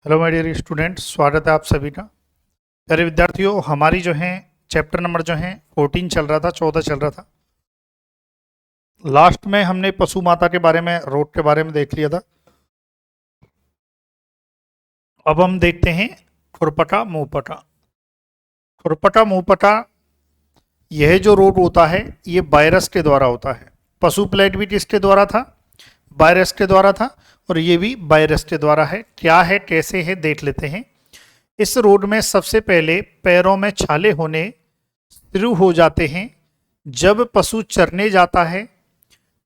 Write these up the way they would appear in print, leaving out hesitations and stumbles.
Hello my dear student, स्वागत है आप सभी का। प्यारे विद्यार्थियों, हमारी जो है चैप्टर नंबर जो है 14 चल रहा था, 14 चल रहा था। लास्ट में हमने पशु माता के बारे में, रोग के बारे में देख लिया था। अब हम देखते हैं खुरपटा मुंहपटा। खुरपटा मुंहपटा, यह जो रोग होता है ये वायरस के द्वारा होता है। पशु प्लेग भी किसके द्वारा था? वायरस के द्वारा था। और ये भी वायरस के द्वारा है। क्या है, कैसे है, देख लेते हैं। इस रोग में सबसे पहले पैरों में छाले होने शुरू हो जाते हैं। जब पशु चरने जाता है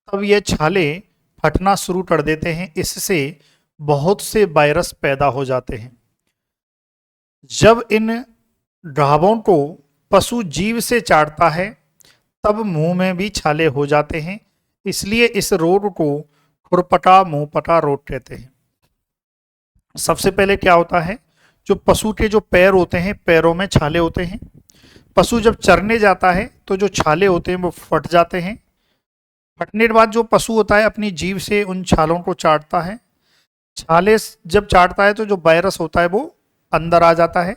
तब ये छाले फटना शुरू कर देते हैं। इससे बहुत से वायरस पैदा हो जाते हैं। जब इन घावों को पशु जीव से चाटता है तब मुंह में भी छाले हो जाते हैं। इसलिए इस रोग को खुरपटा मुंहपटा रोग कहते हैं। सबसे पहले क्या होता है, जो पशु के जो पैर होते हैं, पैरों में छाले होते हैं। पशु जब चरने जाता है तो जो छाले होते हैं वो फट जाते हैं। फटने के बाद जो पशु होता है अपनी जीभ से उन छालों को चाटता है। छाले जब चाटता है तो जो वायरस होता है वो अंदर आ जाता है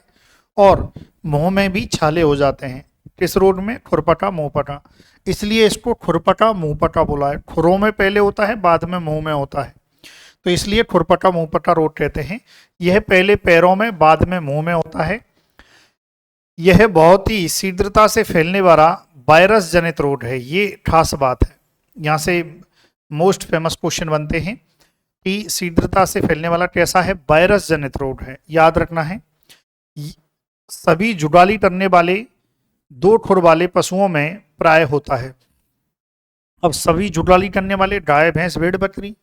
और मुंह में भी छाले हो जाते हैं। किस रोग में? खुरपटा मुंहपटा। इसलिए इसको खुरपटा मुंहपटा बोला है। खुरों में पहले होता है, बाद में मुंह में होता है, तो इसलिए खुरपटा मुंहपटा रोग कहते हैं। यह पहले पैरों में, बाद में मुंह में होता है। यह बहुत ही शीघ्रता से फैलने वाला वायरस जनित रोग है। ये खास बात है। यहाँ से मोस्ट फेमस क्वेश्चन बनते हैं कि शीघ्रता से फैलने वाला कैसा है? वायरस जनित रोग है। याद रखना है। सभी जुगाली करने वाले दो खुर वाले पशुओं में प्राय होता है। अब सभी जुगाली करने वाले गाय, भैंस, भेड़, बकरी,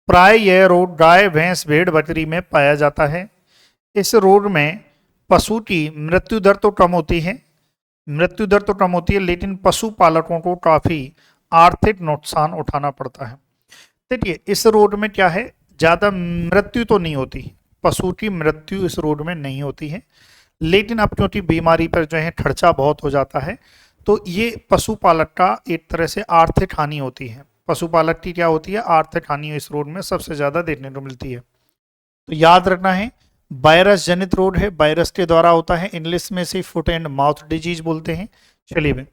प्राय यह रोग गाय, भैंस, भेड़, बकरी में पाया जाता है। इस रोग में पशु की मृत्यु दर तो कम होती है, लेकिन पशुपालकों को काफी आर्थिक नुकसान उठाना पड़ता है। देखिए, इस रोग में क्या है, ज्यादा मृत्यु तो नहीं होती, पशु की मृत्यु इस रोग में नहीं होती है। लेकिन अब क्योंकि बीमारी पर जो है खर्चा बहुत हो जाता है, तो ये पशुपालक का एक तरह से आर्थिक हानि होती है। पशुपालक की क्या होती है? आर्थिक हानि इस रोग में सबसे ज्यादा देखने को मिलती है। तो याद रखना है, वायरस जनित रोग है, वायरस के द्वारा होता है। इंग्लिश में से फुट एंड माउथ डिजीज बोलते हैं। चलिए भाई,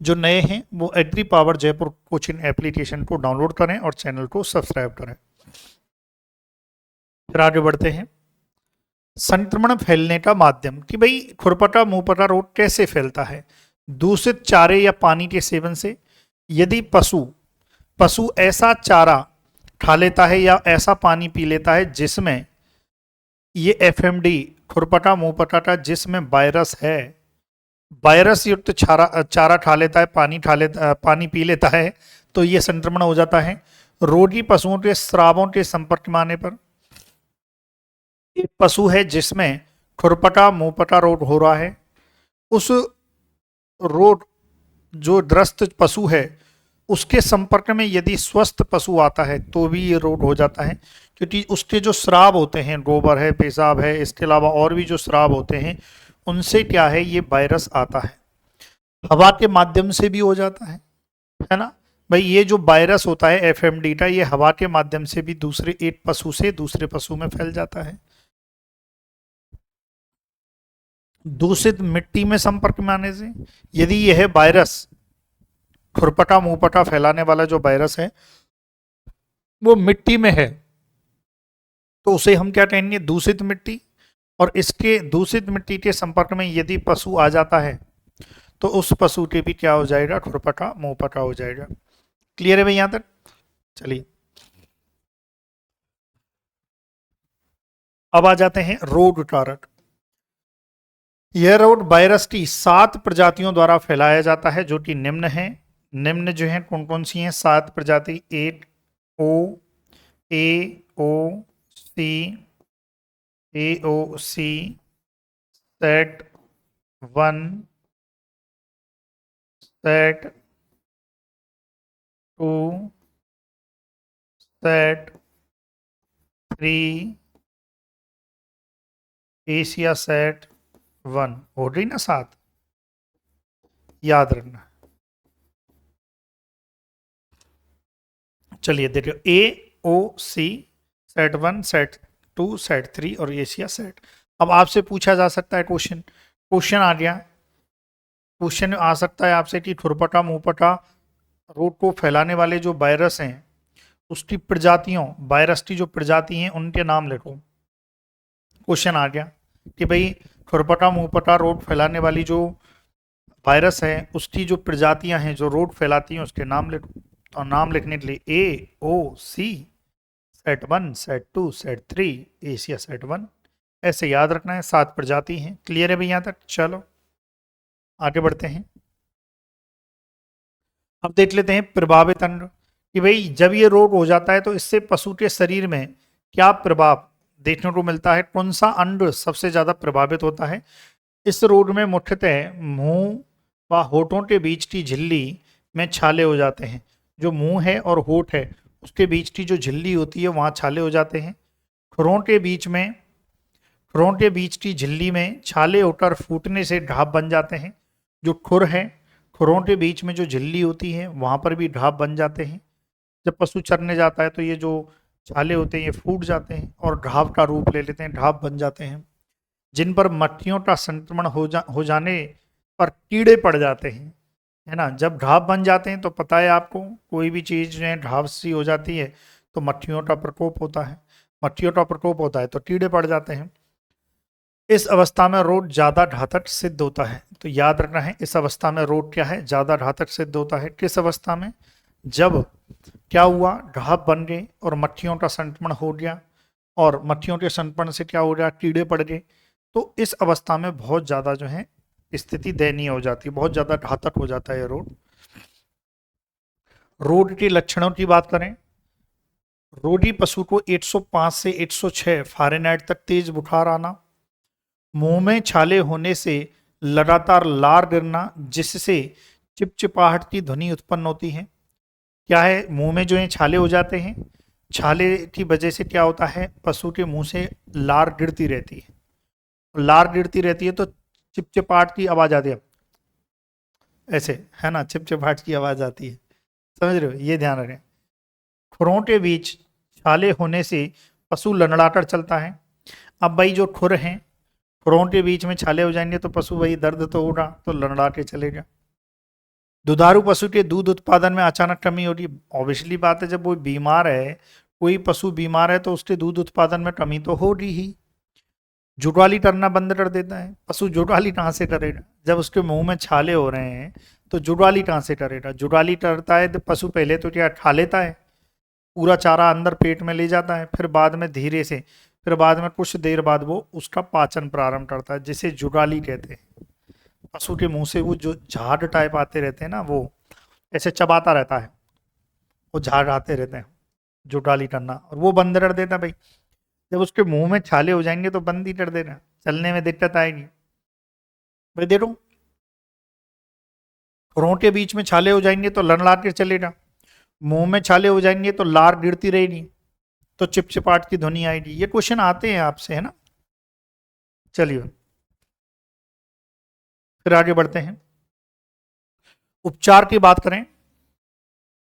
जो नए हैं वो agri power Jaipur coaching application को डाउनलोड करें और चैनल को सब्सक्राइब करें। फिर आगे बढ़ते हैं। संक्रमण फैलने का माध्यम, कि भाई खुरपटा मुंहपटा रोग कैसे फैलता है? दूषित चारे या पानी के सेवन से। यदि पशु ऐसा चारा खा लेता है या ऐसा पानी पी लेता है जिसमें ये एफएमडी, खुरपटा मुंहपटा का जिसमें वायरस है, वायरस युक्त चारा खा लेता है, पानी पी लेता है, तो ये संक्रमण हो जाता है। रोगी पशुओं के स्रावों के संपर्क में आने पर, एक पशु है जिसमें खुरपटा मुंहपटा रोग हो रहा है, उस रोग जो ग्रस्त पशु है उसके संपर्क में यदि स्वस्थ पशु आता है तो भी ये रोग हो जाता है। क्योंकि उसके जो स्राव होते हैं, गोबर है, पेशाब है, इसके अलावा और भी जो स्राव होते हैं, उनसे क्या है, ये वायरस आता है। हवा के माध्यम से भी हो जाता है ना भाई। ये जो वायरस होता है एफएमडी का, ये हवा के माध्यम से भी दूसरे एक पशु से दूसरे पशु में फैल जाता है। दूषित मिट्टी में संपर्क में आने से, यदि यह वायरस, खुरपटा मुंहपटा फैलाने वाला जो वायरस है वो मिट्टी में है, तो उसे हम क्या कहेंगे? दूषित मिट्टी। और इसके दूषित मिट्टी के संपर्क में यदि पशु आ जाता है तो उस पशु के भी क्या हो जाएगा? खुरपटा मुंहपटा हो जाएगा। क्लियर है भाई यहां तक? चलिए, अब आ जाते हैं रोग कारक। यह रोग वायरस की 7 प्रजातियों द्वारा फैलाया जाता है, जो कि निम्न है। निम्न जो है कौन कौन सी हैं? 7 प्रजाति। एक ओ ए ओ सी, AOC, set 1, set 2, set 3, Asia set 1। हो गई ना 7? याद रखना। चलिए देखिए, AOC, सेट 1, सेट 2 सेट 3 और एशिया सेट। अब आपसे पूछा जा सकता है क्वेश्चन आ गया, क्वेश्चन आ सकता है आपसे कि खुरपका मुंहपका रोग को फैलाने वाले जो वायरस हैं उसकी प्रजातियों, वायरस की जो प्रजाति हैं उनके नाम लिखो। क्वेश्चन आ गया कि भाई खुरपका मुंहपका रोग फैलाने वाली जो वायरस है उसकी जो प्रजातियां हैं जो रोग फैलाती हैं उसके नाम लिखो। तो नाम लिखने के लिए AOC set 1 set 2 set 3 Asia set 1 ऐसे याद रखना है। 7 प्रजाति हैं। क्लियर है भाई यहाँ तक? चलो आगे बढ़ते हैं। अब देख लेते हैं प्रभावित अंग कि भाई जब ये रोग हो जाता है तो इससे पशु के शरीर में क्या प्रभाव देखने को मिलता है, कौन सा अंग सबसे ज्यादा प्रभावित होता है। इस रोग में मुख्यतः मुंह व होठों के बीच की झिल्ली में छाले हो जाते हैं। जो मुंह है और होठ है उसके बीच की जो झिल्ली होती है वहां छाले हो जाते हैं। खुरों के बीच की झिल्ली में छाले होकर फूटने से ढाब बन जाते हैं। जो खुर है, खुरों के बीच में जो झिल्ली होती है वहां पर भी ढाब बन जाते हैं। जब पशु चरने जाता है तो ये जो छाले होते हैं ये फूट जाते हैं और ढाब का रूप ले लेते हैं, ढाब बन जाते हैं, जिन पर मक्खियों का संक्रमण हो जाने पर कीड़े पड़ जाते हैं, है ना। जब ढाब बन जाते हैं तो पता है आपको, कोई भी चीज़ जो है ढाब सी हो जाती है तो मक्खियों का प्रकोप होता है, मक्खियों का प्रकोप होता है तो कीड़े पड़ जाते हैं। इस अवस्था में रोग ज्यादा घातक सिद्ध होता है। तो याद रखना है इस अवस्था में रोग क्या है, ज्यादा घातक सिद्ध होता है। किस अवस्था में? जब क्या हुआ, ढाब बन गए और मक्खियों का संक्रमण हो गया और मक्खियों के संक्रमण से क्या हो गया, कीड़े पड़ गए। तो इस अवस्था में बहुत ज्यादा जो है स्थिति दयनीय हो जाती है, बहुत ज्यादा घातक हो जाता है रोग। रोग के लक्षणों की बात करें, रोगी पशु को 105 से 106 फ़ारेनहाइट तक तेज बुखार आना, मुंह में छाले होने से लगातार लार गिरना जिससे चिपचिपाहट की ध्वनि उत्पन्न होती है। क्या है, मुंह में जो है छाले हो जाते हैं, छाले की वजह से क्या होता है, पशु के मुंह से लार गिरती रहती है। लार गिरती रहती है तो चिपचिपाहट की आवाज आती है, ऐसे, है ना, चिपचिपाहट की आवाज आती है। समझ रहे हो? ये ध्यान रखें। खुरों के बीच छाले होने से पशु लड़ाकर चलता है। अब भाई जो खुर हैं, खुरों के बीच में छाले हो जाएंगे तो पशु भाई दर्द तो होगा तो लड़ा के चलेगा। दुधारू पशु के दूध उत्पादन में अचानक कमी हो रही है। ऑब्वियसली बात है, जब वो बीमार है, कोई पशु बीमार है तो उसके दूध उत्पादन में कमी तो हो रही ही। जुगाली करना बंद कर देता है पशु। जुगाली कहाँ से करेगा जब उसके मुंह में छाले हो रहे हैं, तो जुगाली कहाँ से करेगा। जुगाली करता है तो पशु पहले तो क्या खा लेता है, पूरा चारा अंदर पेट में ले जाता है, फिर बाद में धीरे से, फिर बाद में कुछ देर बाद वो उसका पाचन प्रारंभ करता है, जिसे जुगाली कहते हैं। पशु के मुंह से वो जो झाग टाइप आते रहते हैं ना, वो ऐसे चबाता रहता है, वो झाग आते रहते हैं, जुगाली करना, और वो बंद कर देता भाई। जब उसके मुंह में छाले हो जाएंगे तो बंद ही कर देना, चलने में दिक्कत आएगी भाई। देखो, खुरों के बीच में छाले हो जाएंगे तो लड़ला के चलेगा, मुंह में छाले हो जाएंगे तो लार गिरती रहेगी, तो चिपचिपाहट की ध्वनि आएगी। ये क्वेश्चन आते हैं आपसे, है ना। चलिए फिर आगे बढ़ते हैं। उपचार की बात करें,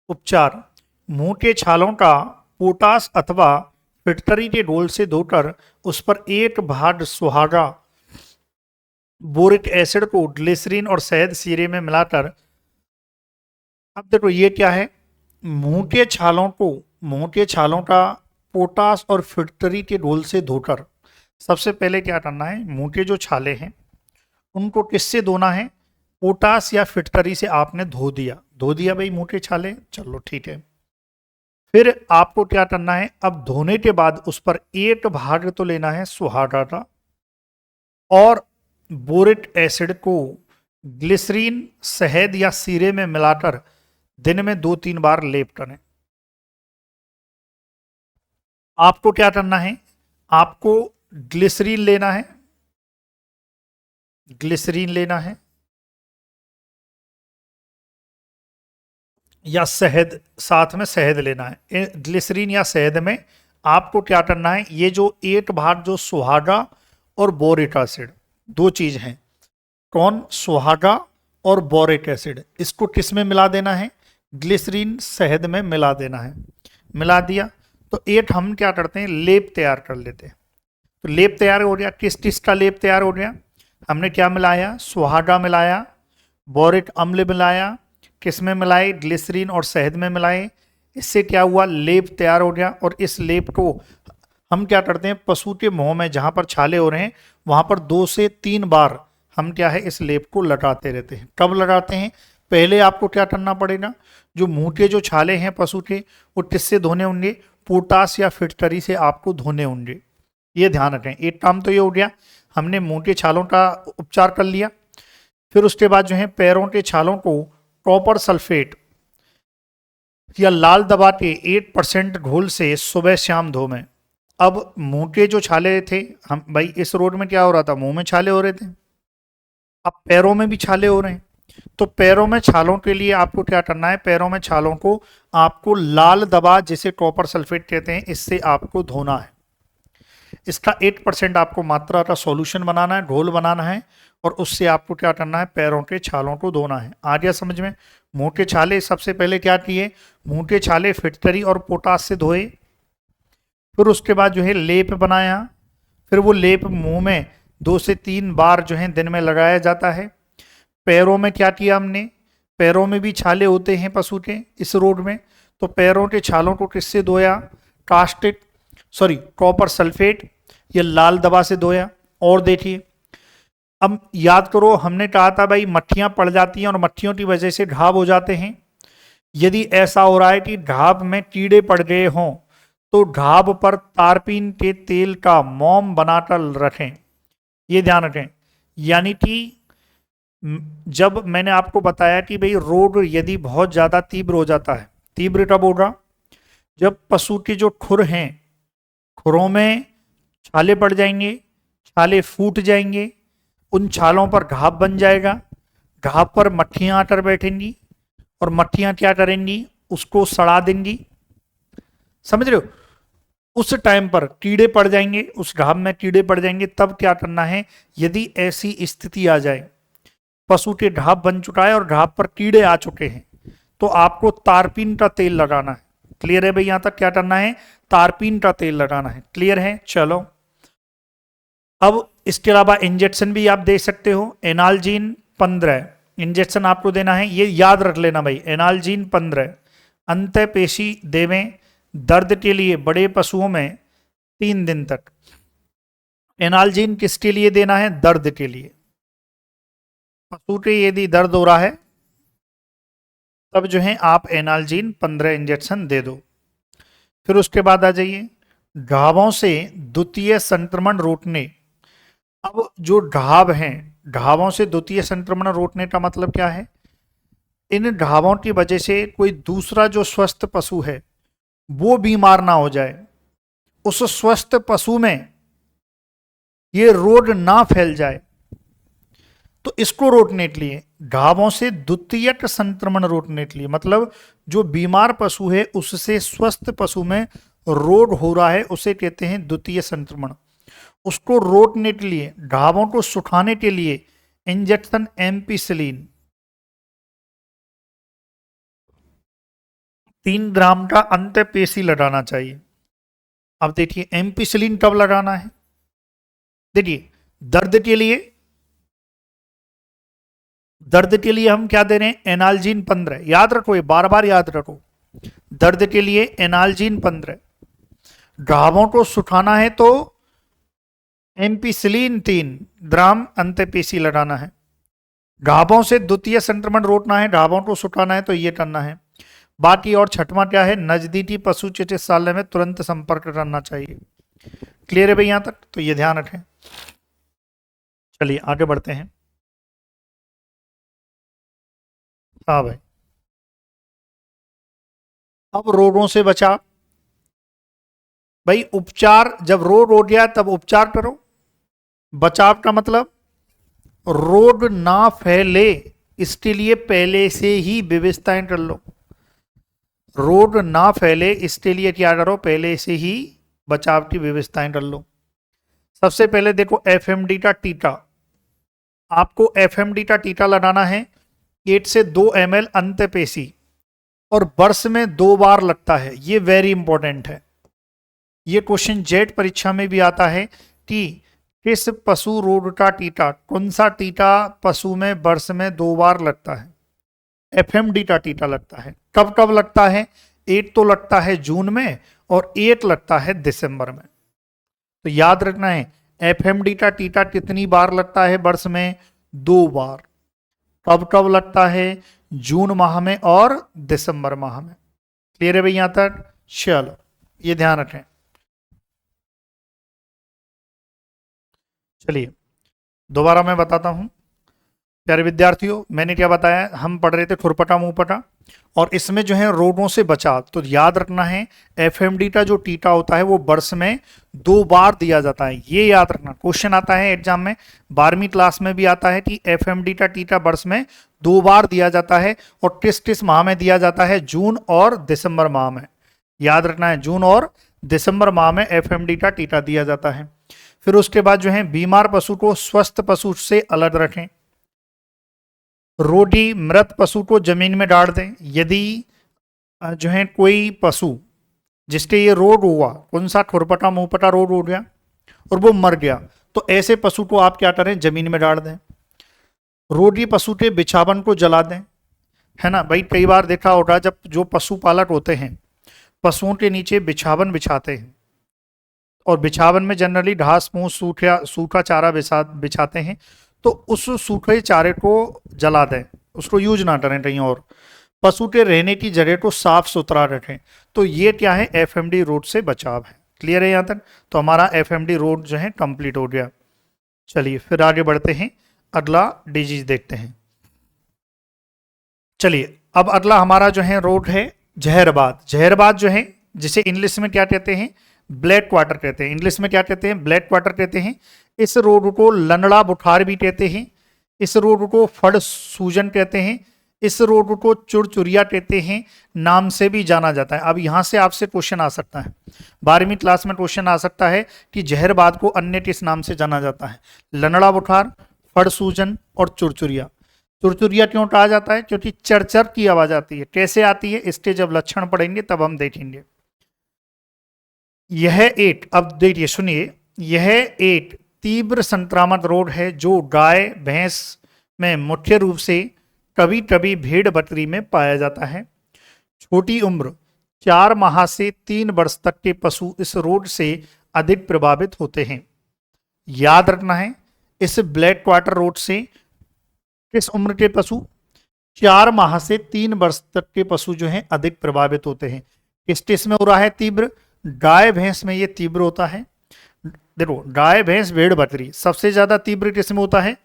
उपचार, मुंह के छालों का पोटास अथवा फिटकरी के डोल से धोकर उस पर 1 भाग सुहागा बोरिक एसिड को ग्लिसरीन और शहद सीरे में मिलाकर, अब देखो ये क्या है, मुंह के छालों का पोटास और फिटकरी के डोल से धोकर, सबसे पहले क्या करना है, मुंह के जो छाले हैं उनको किससे धोना है, पोटास या फिटकरी से आपने धो दिया भाई मुंह के छाले, चलो ठीक है। फिर आपको क्या करना है, अब धोने के बाद उस पर 1 भाग तो लेना है सुहागा का, और बोरिक एसिड को ग्लिसरीन, शहद या सीरे में मिलाकर दिन में 2-3 बार लेप करें। आपको क्या करना है, आपको ग्लिसरीन लेना है, ग्लिसरीन लेना है या शहद, साथ में शहद लेना है। ग्लिसरीन या शहद में आपको क्या करना है, ये जो 1 भाग जो सुहागा और बोरिक एसिड, 2 चीज हैं, कौन, सुहागा और बोरिक एसिड, इसको किस में मिला देना है, ग्लिसरीन शहद में मिला देना है। मिला दिया तो 8 हम क्या करते हैं, लेप तैयार कर लेते हैं। तो लेप तैयार हो गया, किस किस का लेप तैयार हो गया, हमने क्या मिलाया, सुहागा मिलाया, बोरिक अम्ल मिलाया, किस में मिलाए, ग्लिसरीन और शहद में मिलाए। इससे क्या हुआ, लेप तैयार हो गया। और इस लेप को हम क्या करते हैं, पशु के मुंह में जहां पर छाले हो रहे हैं वहां पर 2 से 3 बार हम क्या है, इस लेप को लगाते रहते हैं। कब लगाते हैं, पहले आपको क्या करना पड़ेगा, जो मुंह के जो छाले हैं पशु के, वो किससे धोने होंगे, पोटास या फिटकरी से आपको धोने होंगे। ये ध्यान रखें। एक काम तो ये हो गया, हमने मुंह के छालों का उपचार कर लिया। फिर उसके बाद जो है पैरों के छालों को कॉपर सल्फेट या लाल दवा के 8% घोल से सुबह शाम धोवें। अब मुंह के जो छाले थे, हम भाई इस रोड में क्या हो रहा था, मुंह में छाले हो रहे थे, अब पैरों में भी छाले हो रहे हैं। तो पैरों में छालों के लिए आपको क्या करना है, पैरों में छालों को आपको लाल दवा जिसे कॉपर सल्फेट कहते हैं, इससे आपको धोना है। इसका 8% आपको मात्रा का सॉल्यूशन बनाना है, घोल बनाना है, और उससे आपको क्या करना है, पैरों के छालों को धोना है। आ गया समझ में। मुंह के छाले सबसे पहले क्या किए, मुंह के छाले फिटकरी और पोटास से धोए। फिर उसके बाद जो है लेप बनाया। फिर वो लेप मुंह में 2 से 3 बार जो है दिन में लगाया जाता है। पैरों में क्या किया हमने, पैरों में भी छाले होते हैं पशु के इस रोग में, तो पैरों के छालों को किससे धोया, कॉपर सल्फेट या लाल दवा से धोया। और देखिए, अब याद करो, हमने कहा था भाई मट्ठियां पड़ जाती हैं और मट्ठियों की वजह से घाव हो जाते हैं। यदि ऐसा हो रहा है कि घाव में कीड़े पड़ गए हों तो घाव पर तारपीन के तेल का मोम बनाकर रखें। ये ध्यान रखें। यानी कि जब मैंने आपको बताया कि भाई रोग यदि बहुत ज़्यादा तीव्र हो जाता है, तीव्र कब होगा, जब पशु के जो खुर हैं, खुरों में छाले पड़ जाएंगे, छाले फूट जाएंगे, उन छालों पर घाव बन जाएगा, घाव पर मट्ठियाँ आकर बैठेंगी और मट्ठियाँ क्या करेंगी, उसको सड़ा देंगी। समझ रहे हो, उस टाइम पर कीड़े पड़ जाएंगे, उस घाव में कीड़े पड़ जाएंगे। तब क्या करना है, यदि ऐसी स्थिति आ जाए, पशु के घाव बन चुका है और घाव पर कीड़े आ चुके हैं, तो आपको तारपीन का तेल लगाना है। क्लियर है भाई, यहां तक क्या करना है, तारपीन का तेल लगाना है। क्लियर है, चलो। अब इसके अलावा इंजेक्शन भी आप दे सकते हो। एनालजीन 15 इंजेक्शन आपको देना है, ये याद रख लेना भाई, एनालजीन 15 अंतःपेशी देवें दर्द के लिए बड़े पशुओं में 3 दिन तक। एनालजीन किसके लिए देना है, दर्द के लिए। पशु के यदि दर्द हो रहा है तब जो है आप एनालजीन 15 इंजेक्शन दे दो। फिर उसके बाद आ जाइए, घावों से द्वितीय संक्रमण रोकने। अब जो घाव हैं, घावों से द्वितीय संक्रमण रोकने का मतलब क्या है, इन घावों की वजह से कोई दूसरा जो स्वस्थ पशु है वो बीमार ना हो जाए, उस स्वस्थ पशु में ये रोग ना फैल जाए। तो इसको रोकने के लिए, घावों से द्वितीयक संक्रमण रोकने के लिए, मतलब जो बीमार पशु है उससे स्वस्थ पशु में रोग हो रहा है, उसे कहते हैं द्वितीय संक्रमण। उसको रोकने के लिए, घावों को सुखाने के लिए इंजेक्शन एम्पिसिलिन 3 ग्राम का अंतःपेशी लगाना चाहिए। अब देखिए एम्पिसिलिन कब लगाना है, देखिए दर्द के लिए हम क्या दे रहे हैं, एनालजीन 15। याद रखो, ये बार बार याद रखो, दर्द के लिए एनालजीन 15। घावों को सुखाना है तो एम्पिसिलिन 3 ग्राम अंतःपेशी लगाना है। घावों से द्वितीय संक्रमण रोकना है, घावों को सुखाना है तो ये करना है। बाकी और छठवां क्या है, नजदीकी पशु चिकित्सालय में तुरंत संपर्क करना चाहिए। क्लियर है भाई यहां तक, तो ये ध्यान रखें। चलिए आगे बढ़ते हैं। हाँ भाई, अब रोगों से बचाव। भाई उपचार, जब रोग हो गया तब उपचार करो। बचाव का मतलब रोग ना फैले इसके लिए पहले से ही व्यवस्थाएं कर लो। रोग ना फैले इसके लिए क्या करो, पहले से ही बचाव की व्यवस्थाएं कर लो। सबसे पहले देखो, एफएमडी का टीका, आपको एफएमडी का टीका लगाना है 8 से 2 ml अंतःपेशी, और वर्ष में 2 बार लगता है। ये वेरी इंपॉर्टेंट है। ये क्वेश्चन जेट परीक्षा में भी आता है कि किस पशु रोग का टीका, कौन सा टीका पशु में वर्ष में 2 बार लगता है? एफएमडी का टीका लगता है। कब कब लगता है? एक तो लगता है जून में और एक लगता है दिसंबर में। तो याद रखना है एफएमडी का टीका कितनी बार लगता है वर्ष में? 2 बार। कब कब लगता है? जून माह में और दिसंबर माह में। क्लियर है भाई यहां तक? चलो ये ध्यान रखें। चलिए दोबारा मैं बताता हूं प्यारे विद्यार्थियों, मैंने क्या बताया, हम पढ़ रहे थे खुरपटा मुंहपटा, और इसमें जो है रोगों से बचाव। तो याद रखना है एफएमडी का जो टीका होता है वो वर्ष में 2 बार दिया जाता है। ये याद रखना, क्वेश्चन आता है एग्जाम में, 12वीं क्लास में भी आता है कि एफएमडी का टीका वर्ष में 2 बार दिया जाता है और किस किस माह में दिया जाता है? जून और दिसंबर माह में। याद रखना है जून और दिसंबर माह में एफएमडी का टीका दिया जाता है। फिर उसके बाद जो है बीमार पशु को स्वस्थ पशु से अलग रखें। रोगी मृत पशु को जमीन में डाल दें। यदि जो है कोई पशु जिसके ये रोग हुआ, कौन सा? खुरपटा मुंहपटा रोग हो गया और वो मर गया, तो ऐसे पशु को आप क्या करें? जमीन में डाल दें। रोगी पशु के बिछावन को जला दें, है ना भाई। कई बार देखा होगा जब जो पशुपालक होते हैं पशुओं के नीचे बिछावन बिछाते हैं, और बिछावन में जनरली घास फूस सूखा चारा बिछाते हैं, तो उस सूखे चारे को जला दें, उसको यूज ना करें कहीं और। पशु के रहने की जगह को साफ सुथरा रखें। तो ये क्या है? एफएमडी रोग से बचाव है। क्लियर है यहाँ तक? तो हमारा एफएमडी रोग जो है कंप्लीट हो गया। चलिए फिर आगे बढ़ते हैं, अगला डिजीज देखते हैं। चलिए अब अगला हमारा जो है रोग है जहरबाद। जहरबाद जो है जिसे इंग्लिश में क्या कहते हैं? ब्लैक क्वार्टर कहते हैं। इंग्लिश में क्या कहते हैं? ब्लैक क्वार्टर कहते हैं। इस रोग को लंगड़ा बुखार भी कहते हैं। इस रोग को फड़ सूजन कहते हैं। इस रोग को चुरचुरिया कहते हैं, नाम से भी जाना जाता है। अब यहां से आपसे क्वेश्चन आ सकता है, 12वीं क्लास में क्वेश्चन आ सकता है कि जहरबाद को अन्य किस नाम से जाना जाता है? लंगड़ा बुखार, फड़ सूजन और चुरचुरिया। चुरचुरिया क्यों कहा जाता है? क्योंकि चरचर की आवाज आती है। कैसे आती है? इसके जब लक्षण पढ़ेंगे तब हम देखेंगे। यह एक, अब देखिए सुनिए, यह एक तीव्र संक्रामक रोग है जो गाय भैंस में मुख्य रूप से, कभी कभी भेड़ बकरी में पाया जाता है। छोटी उम्र 4 माह से 3 वर्ष तक के पशु इस रोग से अधिक प्रभावित होते हैं। याद रखना है इस ब्लैक क्वार्टर रोग से किस उम्र के पशु? 4 माह से 3 वर्ष तक के पशु जो हैं अधिक प्रभावित होते हैं। किस किस में हो रहा है तीव्र? गाय भैंस में ये तीव्र होता है। देखो गाय भैंस भेड़ बकरी सबसे ज्यादा तीव्र किसमें होता है?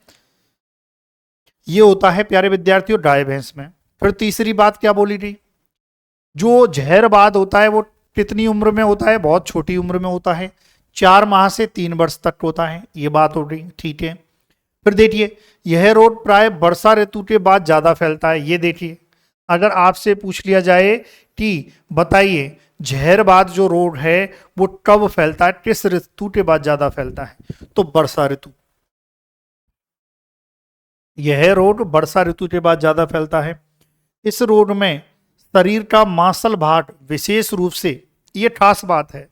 ये होता है प्यारे विद्यार्थियों गाय भैंस में। फिर तीसरी बात क्या बोली थी? जो जहरबाद होता है वो कितनी उम्र में होता है? बहुत छोटी उम्र में होता है, 4 माह से 3 वर्ष तक होता है। ये बात हो गई, ठीक है। फिर देखिए यह रोग प्राय वर्षा ऋतु के बाद ज्यादा फैलता है। ये देखिए अगर आपसे पूछ लिया जाए कि बताइए जहरबाद जो रोग है वो कब फैलता है, किस ऋतु के बाद ज्यादा फैलता है? तो वर्षा ऋतु। यह रोग वर्षा ऋतु के बाद ज्यादा फैलता है। इस रोग में शरीर का मांसल भाग विशेष रूप से, ये खास बात है,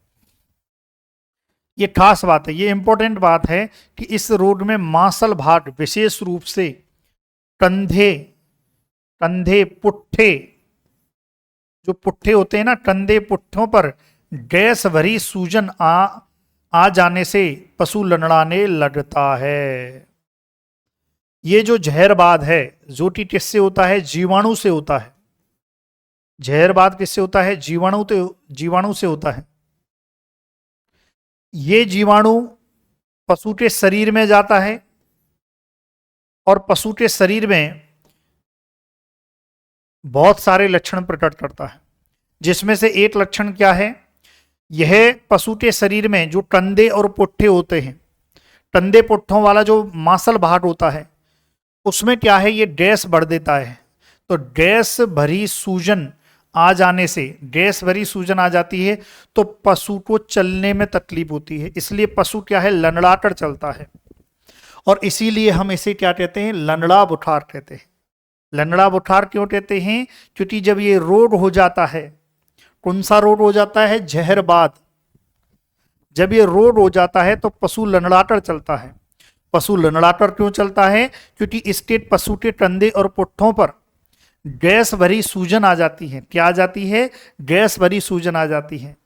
ये खास बात है, ये इंपॉर्टेंट बात है कि इस रोग में मांसल भाग विशेष रूप से कंधे, कंधे पुट्ठे, जो पुट्ठे होते हैं ना, कंधे पुट्ठों पर गैस भरी सूजन आ जाने से पशु लंगड़ाने लगता है। ये जो जहरबाद है जो कि किससे होता है? जीवाणु से होता है। जहरबाद किससे होता है? जीवाणु से होता है। ये जीवाणु पशु के शरीर में जाता है और पशु के शरीर में बहुत सारे लक्षण प्रकट करता है, जिसमें से एक लक्षण क्या है? यह पशु के शरीर में जो कंधे और पुट्ठे होते हैं, कंधे पुट्ठों वाला जो मांसल भाग होता है उसमें क्या है? ये गैस भर देता है। तो गैस भरी सूजन आ जाने से, गैस भरी सूजन आ जाती है तो पशु को चलने में तकलीफ होती है। इसलिए पशु क्या है? लंगड़ाकर चलता है। और इसीलिए हम इसे क्या कहते हैं? लंगड़ा बुखार कहते हैं। लंगड़ा बुखार क्यों कहते हैं? क्योंकि जब ये रोग हो जाता है, कौन सा रोग हो जाता है? जहरबाद। जब ये रोड हो जाता है तो पशु लंगड़ाकर चलता है। पशु लंगड़ाकर क्यों चलता है? क्योंकि इसके पशु के कंधे और पुट्ठों पर गैस भरी सूजन आ जाती है। क्या आ जाती है? गैस भरी सूजन आ जाती है।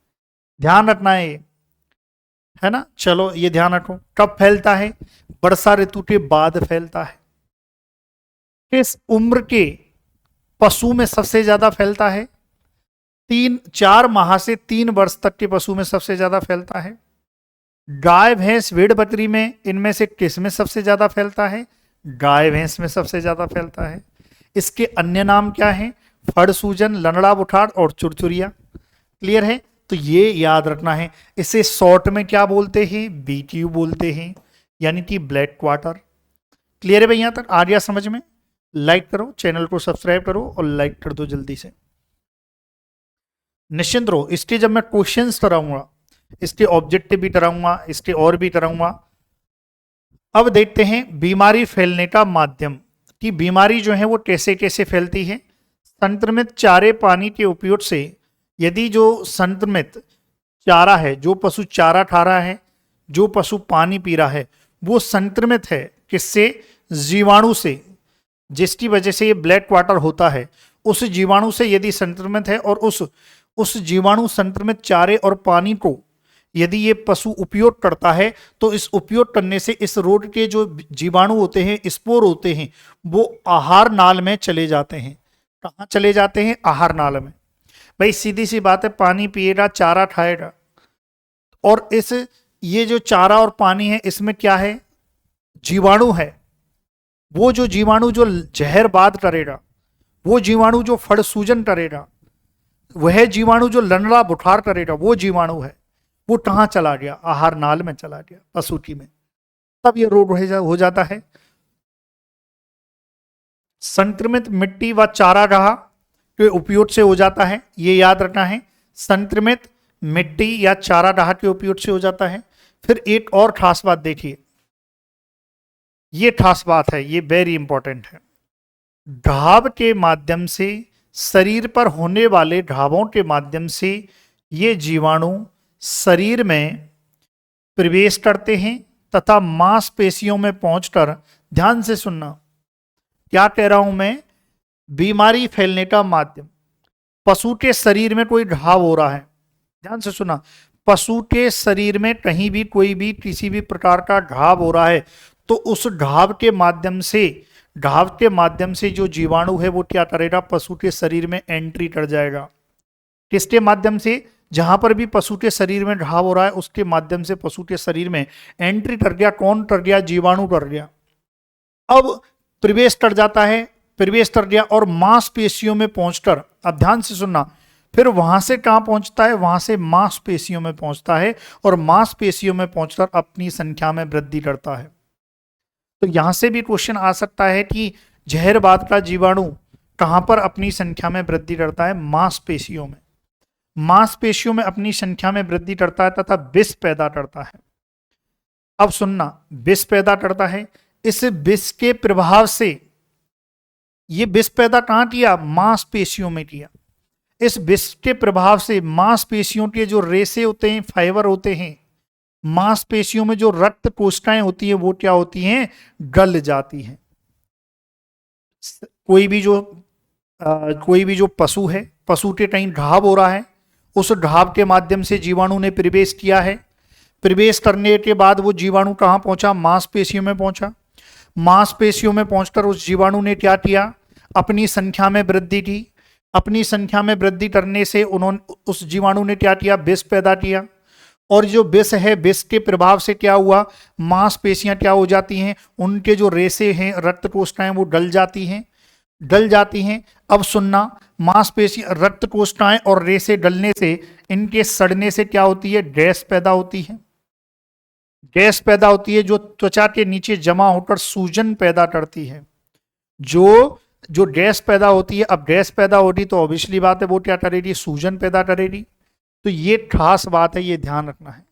ध्यान रखना है ना। चलो ये ध्यान रखो। कब फैलता है? वर्षा ऋतु के बाद फैलता है। किस उम्र के पशु में सबसे ज्यादा फैलता है? 4 माह से 3 वर्ष तक के पशु में सबसे ज्यादा फैलता है। गाय भैंस भेड़ बकरी में इनमें से किस में सबसे ज्यादा फैलता है? गाय भैंस में सबसे ज्यादा फैलता है। इसके अन्य नाम क्या है? फड़ सूजन, लंगड़ा बुखार और चुरचुरिया। क्लियर है? तो ये याद रखना है। इसे शॉर्ट में क्या बोलते हैं? BTU बोलते हैं, यानी कि ब्लैक क्वार्टर। क्लियर है भाई? यहां तक आ गया समझ में? लाइक करो, चैनल को सब्सक्राइब करो और लाइक कर दो जल्दी से। निश्चिंत रहो, इसके जब मैं क्वेश्चंस कराऊंगा, इसके ऑब्जेक्टिव भी कराऊंगा, इसके और भी कराऊंगा। अब देखते हैं बीमारी फैलने का माध्यम, कि बीमारी जो है वो कैसे कैसे फैलती है। संक्रमित चारे पानी के उपयोग से, यदि जो संक्रमित चारा है, जो पशु चारा खा रहा है, जो पशु पानी पी रहा है, वो संक्रमित है किससे? जीवाणु से, जिसकी वजह से ये ब्लैक क्वार्टर होता है। उस जीवाणु से यदि संक्रमित है और उस जीवाणु संक्रमित चारे और पानी को यदि ये पशु उपयोग करता है, तो इस उपयोग करने से इस रोग के जो जीवाणु होते हैं, स्पोर होते हैं, वो आहार नाल में चले जाते हैं। कहाँ चले जाते हैं? आहार नाल में। भाई सीधी सी बात है, पानी पिएगा, चारा खाएगा, और ये जो चारा और पानी है, इसमें क्या है? जीवाणु है। वो जो जीवाणु जो जहरबाद करेगा, वो जीवाणु जो फड़ सूजन करेगा, वह जीवाणु जो लंगड़ा बुखार करेगा, वो जीवाणु है, वो कहाँ चला गया? आहार नाल में चला गया, पशुटी में। तब ये रोग हो जाता है। संक्रमित मिट्टी व चारागाह के उपयोग से हो जाता है, ये याद रखना है। संक्रमित मिट्टी या चारागाह के उपयोग से हो जाता है। फिर एक और खास बात देखिए, ये खास बात है, ये वेरी इंपॉर्टेंट है। घाव के माध्यम से, शरीर पर होने वाले घावों के माध्यम से ये जीवाणु शरीर में प्रवेश करते हैं तथा मांसपेशियों में पहुंचकर, ध्यान से सुनना क्या कह रहा हूं मैं, बीमारी फैलने का माध्यम। पशु के शरीर में कोई घाव हो रहा है, ध्यान से सुना, पशु के शरीर में कहीं भी कोई भी किसी भी प्रकार का घाव हो रहा है, तो उस घाव के माध्यम से जो जीवाणु है वो क्या करेगा? पशु के शरीर में एंट्री कर जाएगा। किसके माध्यम से? जहां पर भी पशु के शरीर में घाव हो रहा है, उसके माध्यम से पशु के शरीर में एंट्री कर गया। कौन कर गया? जीवाणु कर गया। अब प्रवेश कर जाता है, प्रवेश कर गया और मांसपेशियों में पहुंचकर, अब ध्यान से सुनना, फिर वहां से कहां पहुंचता है? वहां से मांसपेशियों में पहुंचता है, और मांसपेशियों में पहुंचकर अपनी संख्या में वृद्धि करता है। तो यहां से भी क्वेश्चन आ सकता है कि जहरबाद का जीवाणु कहां पर अपनी संख्या में वृद्धि करता है? मांसपेशियों में। मांसपेशियों में अपनी संख्या में वृद्धि करता है तथा विष पैदा करता है। अब सुनना, विष पैदा करता है। इस विष के प्रभाव से, ये विष पैदा कहां किया? मांसपेशियों में किया। इस विष के प्रभाव से मांसपेशियों के जो रेशे होते हैं, फाइबर होते हैं, मांसपेशियों में जो रक्त कोशिकाएं होती हैं, वो क्या होती हैं? गल जाती हैं। कोई भी जो पशु है, पशु के कहीं घाव हो रहा है, उस घाव के माध्यम से जीवाणु ने प्रवेश किया है। प्रवेश करने के बाद वो जीवाणु कहां पहुंचा? मांसपेशियों में पहुंचा। मांसपेशियों में पहुंचकर उस जीवाणु ने क्या किया? अपनी संख्या में वृद्धि की। अपनी संख्या में वृद्धि करने से उस जीवाणु ने क्या किया? विष पैदा किया। और जो विष है, विष के प्रभाव से क्या हुआ? मांसपेशियां क्या हो जाती हैं? उनके जो रेशे हैं, रक्त कोशिकाएं, वो गल जाती हैं। अब सुनना, मांसपेशियां, रक्त कोशिकाएं और रेशे गलने से, इनके सड़ने से क्या होती है? गैस पैदा होती है। गैस पैदा होती है जो त्वचा के नीचे जमा होकर सूजन पैदा करती है। जो गैस पैदा होती है, अब गैस पैदा होगी तो ऑब्वियसली बात है वो क्या करेगी? सूजन पैदा करेगी। तो ये खास बात है, ये ध्यान रखना है।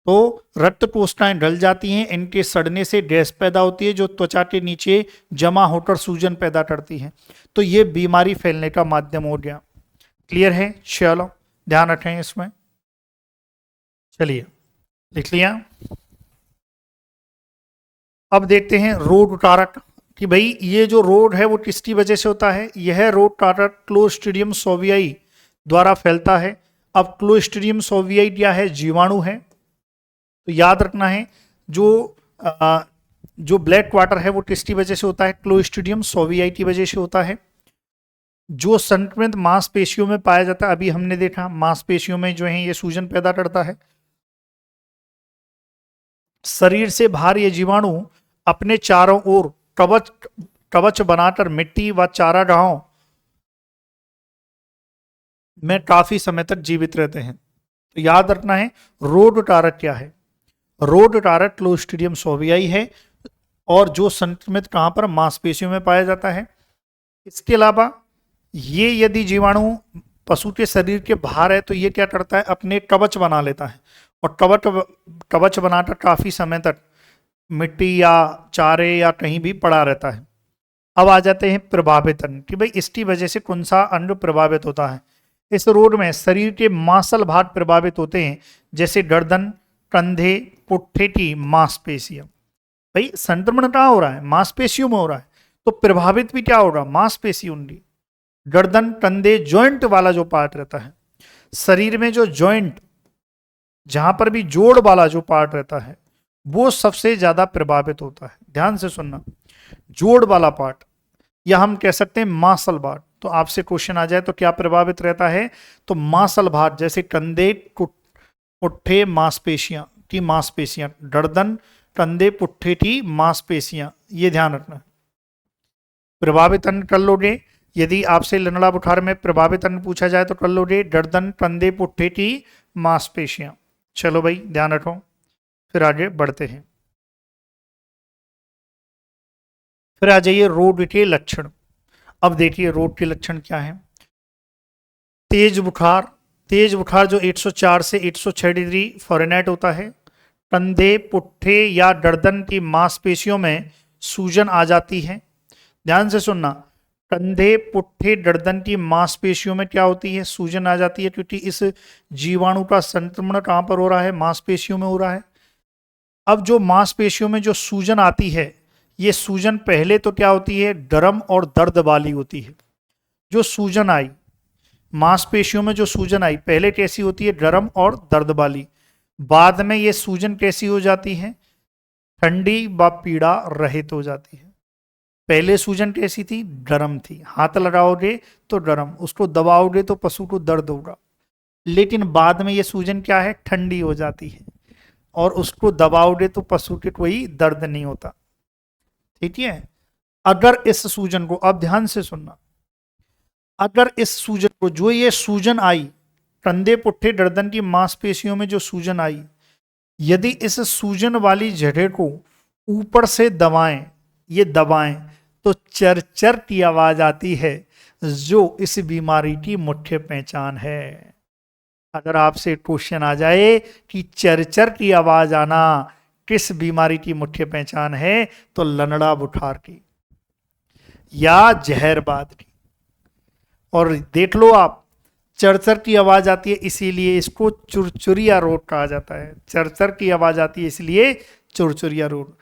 तो रक्त कोशिकाएं गल जाती हैं, इनके सड़ने से गैस पैदा होती है जो त्वचा के नीचे जमा होकर सूजन पैदा करती है। तो ये बीमारी फैलने का माध्यम हो गया। क्लियर है? चलो ध्यान रखें इसमें। चलिए लिख लिया। अब देखते हैं रोड उतारक कि भाई ये जो रोड है वो किसकी वजह से होता है। यह रोड उतारक क्लोस्ट्रीडियम सोवियाई द्वारा फैलता है। अब क्लोस्ट्रीडियम सोवियाई क्या है, जीवाणु है। तो याद रखना है जो जो ब्लैक वाटर है वो किसकी वजह से होता है, क्लोस्ट्रीडियम सोवियाई की वजह से होता है। जो संक्रमित मांसपेशियों में पाया जाता है, अभी हमने देखा मांसपेशियों में जो है ये सूजन पैदा करता है। शरीर से बाहर ये जीवाणु अपने चारों ओर कवच कवच बनाकर मिट्टी व चारागाहों में काफी समय तक जीवित रहते हैं। तो याद रखना है रोड कारक क्या है, रोड कारक क्लोस्ट्रीडियम सोवियाई है और जो संक्रमित कहां पर, मांसपेशियों में पाया जाता है। इसके अलावा ये यदि जीवाणु पशु के शरीर के बाहर है तो ये क्या करता है, अपने कवच बना लेता है और कवच बनाकर काफी समय तक मिट्टी या चारे या कहीं भी पड़ा रहता है। अब आ जाते हैं प्रभावित अंग कि भाई इसकी वजह से कौन सा अंग प्रभावित होता है। इस रोग में शरीर के मांसल भाग प्रभावित होते हैं, जैसे गर्दन, कंधे, पुट्ठे की मांसपेशियां। भाई संक्रमण कहाँ हो रहा है, मांसपेशियों में हो रहा है, तो प्रभावित भी क्या होगा, मांसपेशी उनकी। गर्दन, कंधे, जॉइंट वाला जो पार्ट रहता है शरीर में, जो जॉइंट जहां पर भी जोड़ वाला जो पार्ट रहता है वो सबसे ज्यादा प्रभावित होता है। ध्यान से सुनना, जोड़ वाला पार्ट या हम कह सकते हैं मांसल भाग। तो आपसे क्वेश्चन आ जाए तो क्या प्रभावित रहता है, तो मांसल भाग, जैसे कंधे, पुट्ठे मांसपेशियां की मांसपेशियां, गर्दन, कंधे, पुट्ठे की मांसपेशियां, ये ध्यान रखना। प्रभावित अंग कर लोगे, यदि आपसे लंगड़ा बुखार में प्रभावित अंग पूछा जाए तो कर लोगे गर्दन, कंधे, पुट्ठे की मांसपेशियां। चलो भाई ध्यान रखो, फिर आगे बढ़ते हैं। फिर आ जाइए रोग के लक्षण। अब देखिए रोग के लक्षण क्या है। तेज बुखार, तेज बुखार जो 104 से 106 डिग्री फ़ारेनहाइट होता है। कंधे, पुट्ठे या गर्दन की मांसपेशियों में सूजन आ जाती है। ध्यान से सुनना, कंधे, पुट्ठे, गर्दन की मांसपेशियों में क्या होती है, सूजन आ जाती है, क्योंकि इस जीवाणु का संक्रमण कहां पर हो रहा है, मांसपेशियों में हो रहा है। अब जो मांसपेशियों में जो सूजन आती है, ये सूजन पहले तो क्या होती है, गर्म और दर्द वाली होती है। जो सूजन आई मांसपेशियों में, जो सूजन आई पहले कैसी होती है, गर्म और दर्द वाली। बाद में ये सूजन कैसी हो जाती है, ठंडी व पीड़ा रहित हो जाती है। पहले सूजन कैसी थी, गर्म थी, हाथ लगाओगे तो गर्म, उसको दबाओगे तो पशु को दर्द होगा। लेकिन बाद में ये सूजन क्या है, ठंडी हो जाती है और उसको दबाओगे तो पशु के कोई दर्द नहीं होता। ठीक है। अगर इस सूजन को, अब ध्यान से सुनना, अगर इस सूजन को, जो ये सूजन आई कंधे, पुट्ठे, गर्दन की मांसपेशियों में जो सूजन आई, यदि इस सूजन वाली जगह को ऊपर से दबाएं, ये दबाएं तो चरचर की आवाज आती है, जो इस बीमारी की मुख्य पहचान है। अगर आपसे क्वेश्चन आ जाए कि चरचर की आवाज आना किस बीमारी की मुख्य पहचान है, तो लंगड़ा बुखार की या जहरबाद की। और देख लो आप, चरचर की आवाज आती है इसीलिए इसको चुरचुरिया रोग कहा जाता है। चरचर की आवाज आती है इसलिए चुरचुरिया रोग।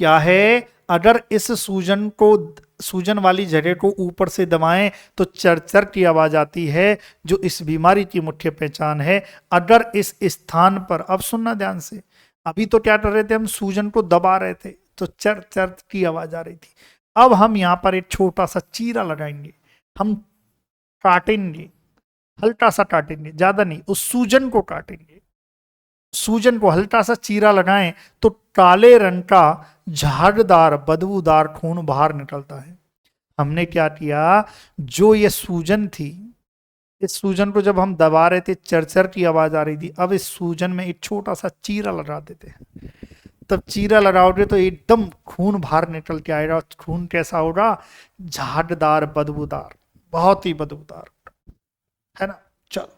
क्या है, अगर इस सूजन को, सूजन वाली जगह को ऊपर से दबाएं तो चरचर की आवाज आती है, जो इस बीमारी की मुख्य पहचान है। अगर इस स्थान पर, अब सुनना ध्यान से, अभी तो क्या कर रहे थे हम, सूजन को दबा रहे थे तो चर चर की आवाज आ रही थी। अब हम यहां पर एक छोटा सा चीरा लगाएंगे, हम काटेंगे, हल्का सा काटेंगे, ज्यादा नहीं, उस सूजन को काटेंगे। सूजन को हल्का सा चीरा लगाएं तो काले रंग का झागदार बदबूदार खून बाहर निकलता है। हमने क्या किया, जो ये सूजन थी, इस सूजन को जब हम दबा रहे थे चरचर की आवाज आ रही थी, अब इस सूजन में एक छोटा सा चीरा लगा देते हैं। तब चीरा लगाओगे तो एकदम खून बाहर निकल के आएगा। खून कैसा होगा, झागदार बदबूदार, बहुत ही बदबूदार, है ना। चलो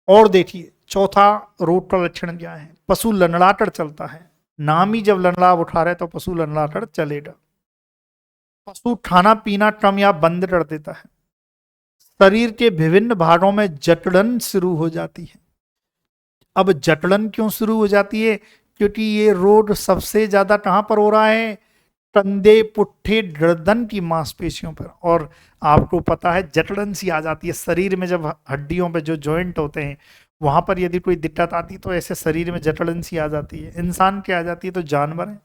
और देखिए चौथा रोग का लक्षण क्या है, पशु लंगड़ाकर चलता है। नाम ही जब लंगड़ा उठा रहे तो पशु लंगड़ाकर चलेगा। पशु खाना पीना कम या बंद कर देता है। शरीर के विभिन्न भागों में जकड़न शुरू हो जाती है। अब जठड़न क्यों शुरू हो जाती है? क्योंकि ये रोग सबसे ज्यादा कहां पर हो रहा है? कंधे, पुट्ठे, गर्दन की मांसपेशियों पर। और आपको पता है जठड़न सी आ जाती है शरीर में, जब हड्डियों पे जो जॉइंट होते हैं वहां पर यदि कोई दिक्कत आती है तो ऐसे शरीर में जठड़न सी आ जाती है। इंसान के आ जाती है तो जानवर है,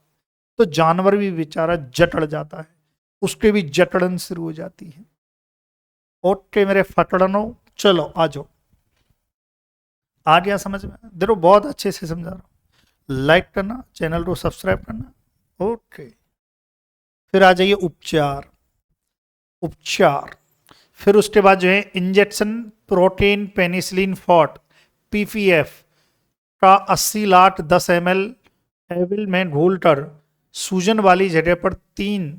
तो जानवर भी बेचारा जटड़ जाता है, उसके भी जटड़न शुरू हो जाती है। ओके मेरे फटड़नो, चलो आ जाओ। आ गया समझ में? देखो बहुत अच्छे से समझा रहा हूं। लाइक करना, चैनल को सब्सक्राइब करना। ओके, फिर आ जाइए उपचार। उपचार फिर उसके बाद जो है injection protein penicillin fought PPF का 80 लाख 10 ml एविल में घोलकर सूजन वाली जगह पर तीन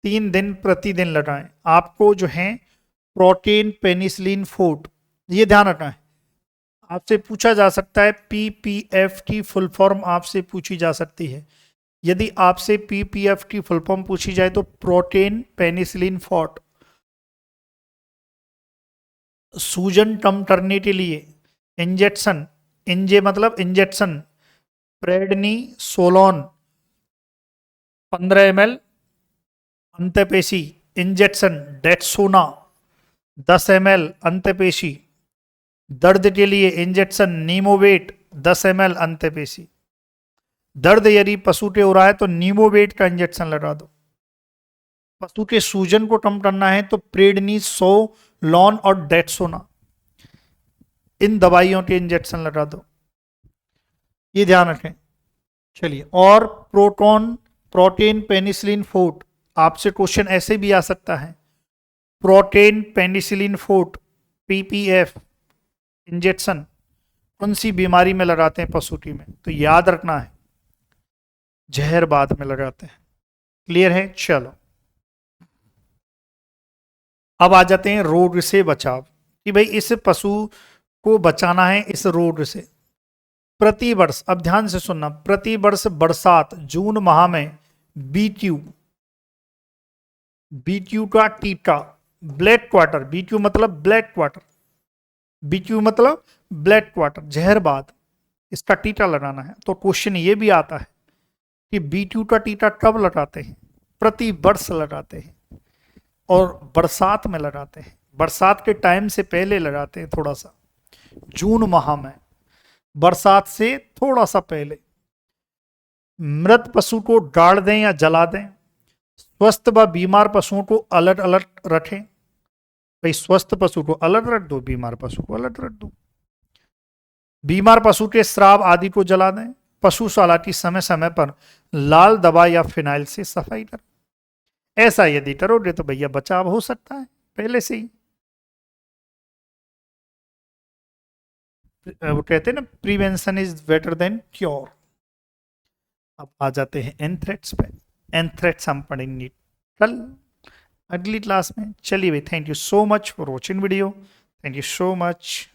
तीन दिन प्रतिदिन लगाएं। आपको जो है प्रोटीन पेनिसिलिन फूड, ये ध्यान रखना है। आपसे पूछा जा सकता है पीपीएफ की फुल फॉर्म आपसे पूछी जा सकती है। यदि आपसे पीपीएफ की फुल फॉर्म पूछी जाए तो प्रोटीन पेनिसिलिन फॉट। सूजन कम करने के लिए इंजेक्शन, इंजे मतलब इंजेक्शन, प्रेडनी सोलोन 15 ml, अंतपेशी इंजेक्शन डेक्सोना 10 ml अंतपेशी, दर्द के लिए इंजेक्शन नीमोवेट 10 ml अंतपेशी। दर्द यदि पशु के हो रहा है तो नीमोवेट का इंजेक्शन लगा दो। पशु के सूजन को कम करना है तो प्रेडनी, सो लॉन और डेक्सोना, इन दवाइयों के इंजेक्शन लगा दो, ये ध्यान रखें। चलिए, और प्रोटीन पेनिसिलिन फूड, आपसे क्वेश्चन ऐसे भी आ सकता है, protein penicillin food PPF injection कौन सी बीमारी में लगाते हैं पशु की में? तो याद रखना है जहर बाद में लगाते हैं। क्लियर है? चलो अब आ जाते हैं रोग से बचाव, कि भाई इस पशु को बचाना है इस रोग से। प्रतिवर्ष, अब ध्यान से सुनना, प्रतिवर्ष बरसात जून माह में बीट्यू, बीट्यू का टीका, ब्लैक क्वार्टर, बीट्यू मतलब ब्लैक क्वार्टर, बीट्यू मतलब ब्लैक क्वार्टर जहरबाद, इसका टीका लगाना है। तो क्वेश्चन ये भी आता है कि बीट्यू का टीका कब लगाते हैं? प्रति वर्ष लगाते हैं, और बरसात में लगाते हैं। बरसात के टाइम से पहले लगाते हैं, थोड़ा सा जून माह में, बरसात से थोड़ा सा पहले। मृत पशु को गाड़ दें या जला दें। स्वस्थ व बीमार पशुओं को अलग अलग रखें। भाई स्वस्थ पशु को अलग रख दो, बीमार पशु को अलग रख दो। बीमार पशु के श्राव आदि को जला दें। पशुशाला की समय समय पर लाल दवा या फिनाइल से सफाई करें। ऐसा यदि करोगे तो भैया बचाव हो सकता है पहले से ही। वो कहते हैं ना, prevention is better than cure. अब आ जाते हैं एंथ्रेक्स पे। एंथ्रेक्स हम पढ़ेंगे कल अगली क्लास में। चलिए भाई, thank you so much for watching video. Thank you so much.